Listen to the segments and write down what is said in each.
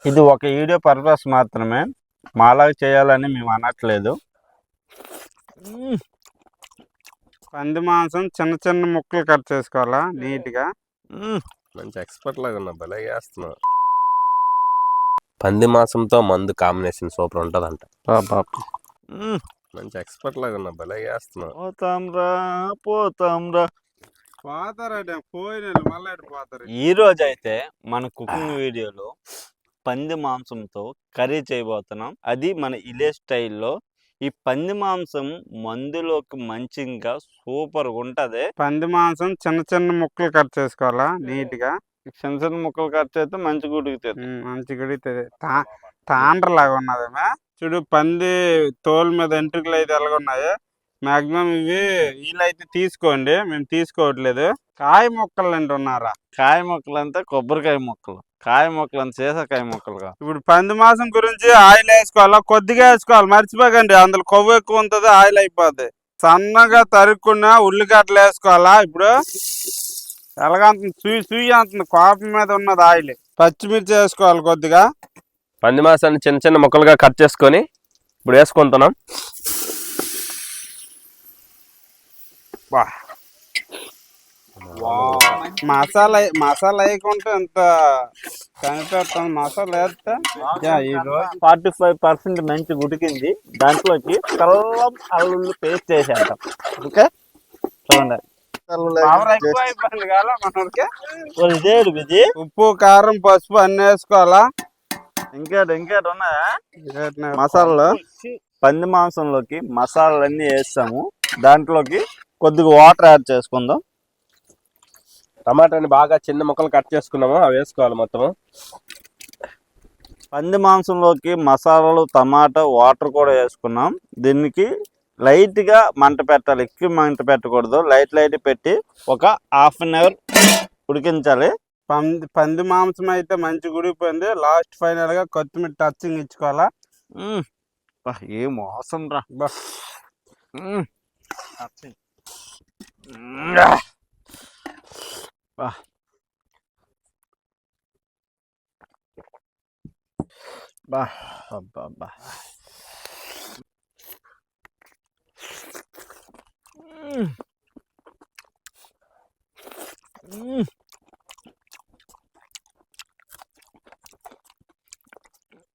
ఇది ఒక video purpose మాత్రమే, మాలాగా చేయాలని మేము అనట్లేదు. పంది మాంసం చిన్న చిన్న ముక్కలు కట్ చేసుకోవాలా నీట్గా. మంచి ఎక్స్పర్ట్ లాగా ఉన్నా, భలే చేస్తున్నావు. పంది మాంసంతో మందు కాంబినేషన్ సూపర్ ఉంటుందంట. మంచి ఎక్స్పర్ట్ లాగా ఉన్నా, భలే చేస్తున్నావు. పోతాంరా ఈ రోజు అయితే మన కుకింగ్ వీడియోలో పంది మాంసంతో కర్రీ చేయబోతున్నాం. అది మన విలేజ్ స్టైల్లో. ఈ పంది మాంసం మందులోకి మంచిగా సూపర్ ఉంటది. పంది మాంసం చిన్న చిన్న ముక్కలు కట్ చేసుకోవాలా నీట్గా. చిన్న చిన్న ముక్కలు కట్ చేస్తే మంచి గుడుగుతుంది. మంచి గుడుగుతుంది. తాండ్ర లాగా ఉన్నదేమా చూడు. పంది తోలు మీద ఎంట్రుకలు అయితే ఎలాగున్నాయి. మాక్సిమం ఇవి వీళ్ళైతే తీసుకోండి, మేము తీసుకోవట్లేదు. కాయ మొక్కలు అంటున్నారా? కాయ మొక్కలు అంటే కొబ్బరికాయ మొక్కలు, కాయ మొక్కలు అంటే సీసాకాయ మొక్కలుగా. ఇప్పుడు పంది మాంసం గురించి ఆయిల్ వేసుకోవాలా, కొద్దిగా వేసుకోవాలి, మర్చిపోకండి. అందులో కొవ్వు ఎక్కువ ఉంటుంది, ఆయిల్ అయిపోద్ది. సన్నగా తరుక్కున్న ఉల్లిగడ్డలు వేసుకోవాలా. ఇప్పుడు ఎలాగంటుంది, సూయి అంటుంది, కోపం మీద ఉన్నది ఆయిల్. పచ్చిమిర్చి వేసుకోవాలి కొద్దిగా. పంది మాంసాన్ని చిన్న చిన్న ముక్కలుగా కట్ చేసుకొని ఇప్పుడు వేసుకుంటున్నాం. మసాలా వేయకుంటే ఎంత కనిపెడతాం. మసాలా వేస్తే 45% మంచి ఉడికింది. దాంట్లోకి కల్లం అల్లుల్లి పేస్ట్ వేసేద్దాం. ఓకే చూడండి. ఉప్పు కారం పసుపు అన్ని వేసుకోవాలా. ఇంకేట ఉన్నాయా మసాలాలు? పంది మాంసంలోకి మసాలాలన్నీ వేస్తాము. దాంట్లోకి కొద్దిగా వాటర్ యాడ్ చేసుకుందాం. టమాటాని బాగా చిన్న ముక్కలు కట్ చేసుకున్నాము, అవి వేసుకోవాలి మొత్తం. పంది మాంసంలోకి మసాలాలు, టమాటా, వాటర్ కూడా వేసుకున్నాం. దీనికి లైట్గా మంట పెట్టాలి, ఎక్కువ మంట పెట్టకూడదు. లైట్ పెట్టి ఒక హాఫ్ అన్ అవర్ ఉడికించాలి. పంది మాంసం అయితే మంచి ఉడికిపోయింది. లాస్ట్ ఫైనల్గా కొత్తిమీర టచింగ్ ఇచ్చుకోవాలా. ఏం మోసం రా. అబ్బా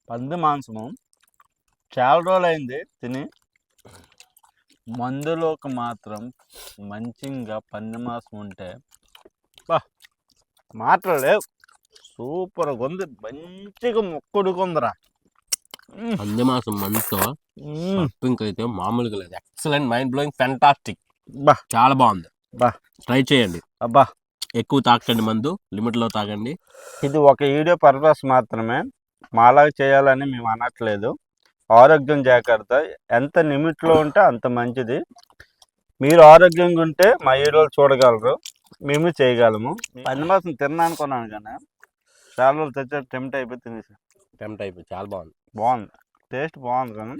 పంది మాంసము చాలా రోజులు అయింది తిని. మందులోకి మాత్రం మంచిగా పంది మాంసం ఉంటే మాట్లాడలేవు. సూపర్గా ఉంది, మంచిగా మొక్కుడుకుందిరా. పంది మాంసం మందుతో అయితే మామూలుగా లేదు. Excellent, mind blowing, fantastic. చాలా బాగుంది. ట్రై చేయండి. అబ్బా ఎక్కువ తాకండి, మందు లిమిట్ లో తాగండి. ఇది ఒక వీడియో పర్పస్ మాత్రమే, మాలాగా చేయాలని మేము అనట్లేదు. ఆరోగ్యం జాగ్రత్త, ఎంత లిమిట్లో ఉంటే అంత మంచిది. మీరు ఆరోగ్యంగా ఉంటే మా వీడియోలు చూడగలరు, మేము చేయగలము. పంది మాంసం తిన్నానుకున్నాను కానీ చాలా రోజులు తెచ్చే టెంప్ట్ అయిపోయి తినేసి. చాలా బాగుంది. టేస్ట్ బాగుంది కానీ